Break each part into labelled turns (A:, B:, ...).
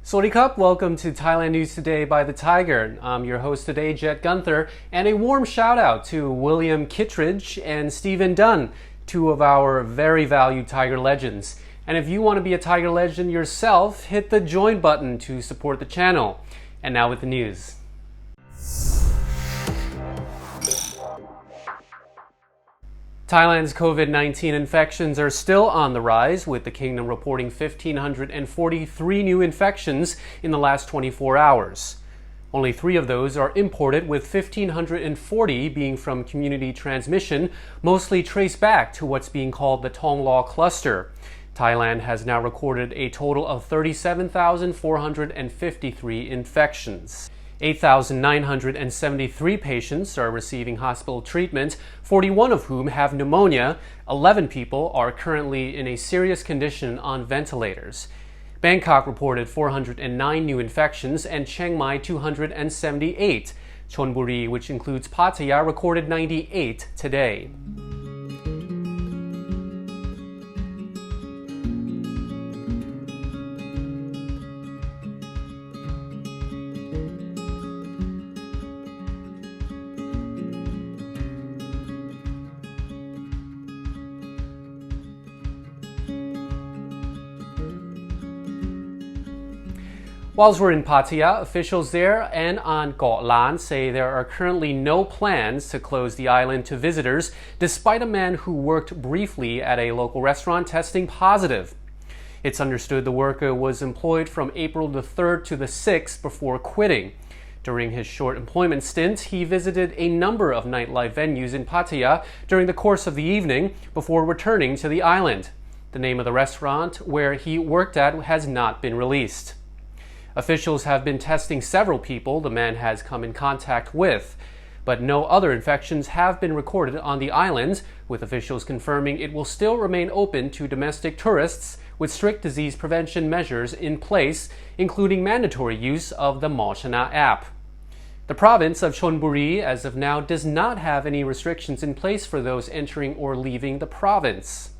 A: Sawadee welcome to Thailand News Today by the Thaiger. I'm your host today, Jet Gunther, and a warm shout out to William Kittredge and Stephen Dunn, two of our very valued Thaiger legends. And if you want to be a Thaiger legend yourself, hit the join button to support the channel. And now with the news. Thailand's COVID-19 infections are still on the rise, with the kingdom reporting 1,543 new infections in the last 24 hours. Only 3 of those are imported, with 1,540 being from community transmission, mostly traced back to what's being called the Thong Law cluster. Thailand has now recorded a total of 37,453 infections. 8,973 patients are receiving hospital treatment, 41 of whom have pneumonia. 11 people are currently in a serious condition on ventilators. Bangkok reported 409 new infections and Chiang Mai 278. Chonburi, which includes Pattaya, recorded 98 today. Whilst we're in Pattaya, officials there and on Koh Lan say there are currently no plans to close the island to visitors, despite a man who worked briefly at a local restaurant testing positive. It's understood the worker was employed from April the 3rd to the 6th before quitting. During his short employment stint, he visited a number of nightlife venues in Pattaya during the course of the evening before returning to the island. The name of the restaurant where he worked at has not been released. Officials have been testing several people the man has come in contact with, but no other infections have been recorded on the island, with officials confirming it will still remain open to domestic tourists with strict disease prevention measures in place, including mandatory use of the Mochana app. The province of Chonburi, as of now, does not have any restrictions in place for those entering or leaving the province.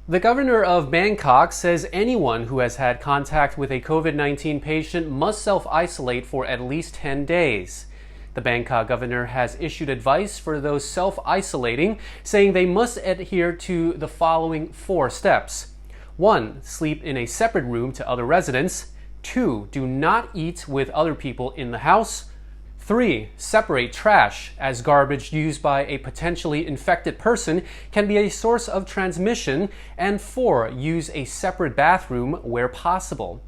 A: The governor of Bangkok says anyone who has had contact with a COVID-19 patient must self-isolate for at least 10 days. The Bangkok governor has issued advice for those self-isolating, saying they must adhere to the following 4 steps. 1. Sleep in a separate room to other residents. 2. Do not eat with other people in the house. 3. Separate trash, as garbage used by a potentially infected person can be a source of transmission. And 4. Use a separate bathroom where possible.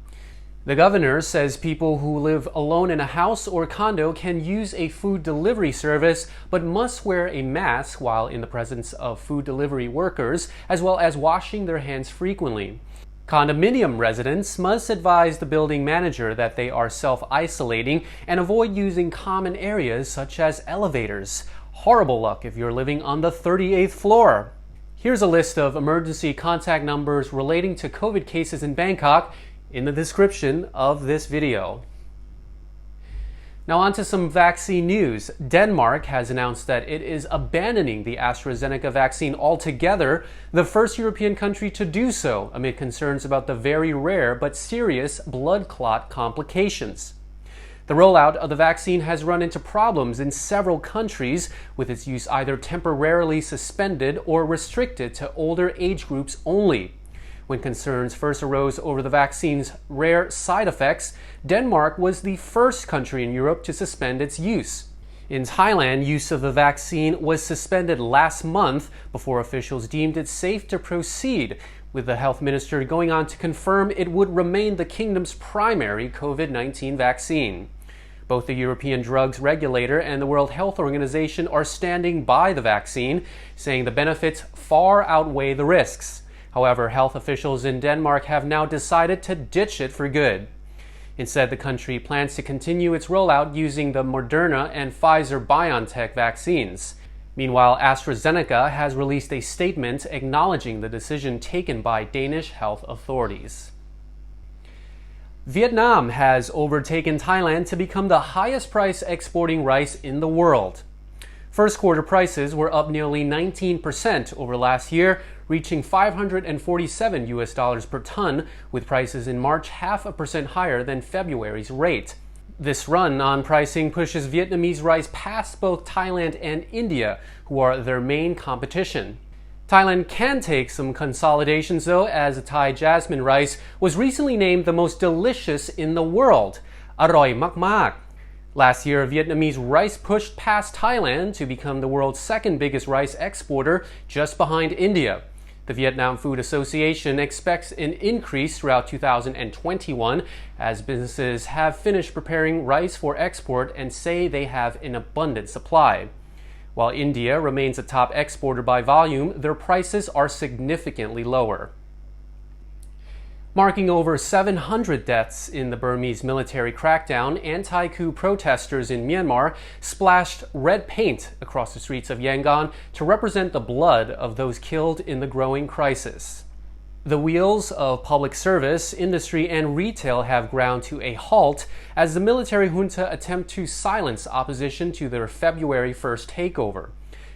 A: The governor says people who live alone in a house or condo can use a food delivery service, but must wear a mask while in the presence of food delivery workers, as well as washing their hands frequently. Condominium residents must advise the building manager that they are self-isolating and avoid using common areas such as elevators. Horrible luck if you're living on the 38th floor. Here's a list of emergency contact numbers relating to COVID cases in Bangkok in the description of this video. Now on to some vaccine news. Denmark has announced that it is abandoning the AstraZeneca vaccine altogether, the first European country to do so amid concerns about the very rare but serious blood clot complications. The rollout of the vaccine has run into problems in several countries, with its use either temporarily suspended or restricted to older age groups only. When concerns first arose over the vaccine's rare side effects, Denmark was the first country in Europe to suspend its use. In Thailand, use of the vaccine was suspended last month before officials deemed it safe to proceed, with the health minister going on to confirm it would remain the kingdom's primary COVID-19 vaccine. Both the European Drugs Regulator and the World Health Organization are standing by the vaccine, saying the benefits far outweigh the risks. However, health officials in Denmark have now decided to ditch it for good. Instead, the country plans to continue its rollout using the Moderna and Pfizer-BioNTech vaccines. Meanwhile, AstraZeneca has released a statement acknowledging the decision taken by Danish health authorities. Vietnam has overtaken Thailand to become the highest price exporting rice in the world. First quarter prices were up nearly 19% over last year, reaching $547 per ton, with prices in March 0.5% higher than February's rate. This run on pricing pushes Vietnamese rice past both Thailand and India, who are their main competition. Thailand can take some consolidations though, as Thai jasmine rice was recently named the most delicious in the world. อร่อยมากๆ Last year, Vietnamese rice pushed past Thailand to become the world's second biggest rice exporter, just behind India. The Vietnam Food Association expects an increase throughout 2021 as businesses have finished preparing rice for export and say they have an abundant supply. While India remains a top exporter by volume, their prices are significantly lower. Marking over 700 deaths in the Burmese military crackdown, anti-coup protesters in Myanmar splashed red paint across the streets of Yangon to represent the blood of those killed in the growing crisis. The wheels of public service, industry, and retail have ground to a halt as the military junta attempt to silence opposition to their February 1st takeover.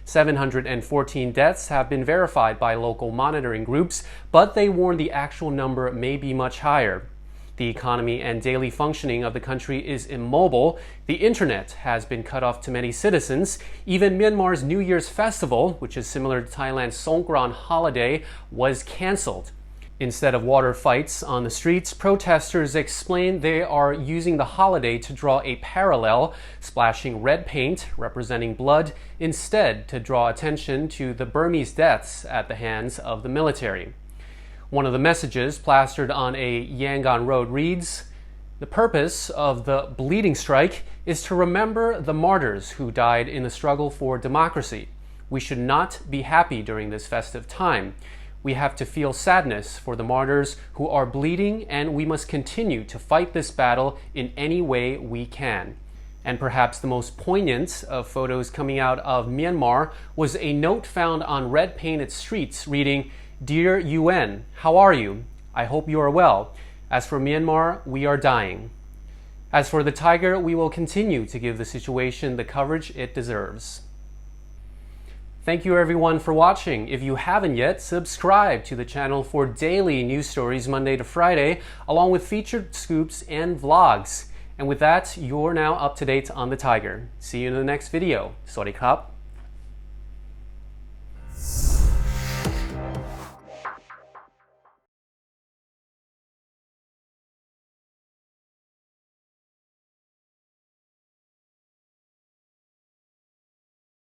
A: 714 deaths have been verified by local monitoring groups, but they warn the actual number may be much higher. The economy and daily functioning of the country is immobile. The internet has been cut off to many citizens. Even Myanmar's New Year's festival, which is similar to Thailand's Songkran holiday, was cancelled. Instead of water fights on the streets, protesters explain they are using the holiday to draw a parallel, splashing red paint representing blood instead to draw attention to the Burmese deaths at the hands of the military. One of the messages plastered on a Yangon road reads, "The purpose of the bleeding strike is to remember the martyrs who died in the struggle for democracy. We should not be happy during this festive time. We have to feel sadness for the martyrs who are bleeding, and we must continue to fight this battle in any way we can." And perhaps the most poignant of photos coming out of Myanmar was a note found on red-painted streets reading, "Dear UN, how are you? I hope you are well. As for Myanmar, we are dying." As for the Thaiger, we will continue to give the situation the coverage it deserves. Thank you everyone for watching. If you haven't yet, subscribe to the channel for daily news stories Monday to Friday, along with featured scoops and vlogs. And with that, you're now up to date on the Thaiger. See you in the next video. สวัสดีครับ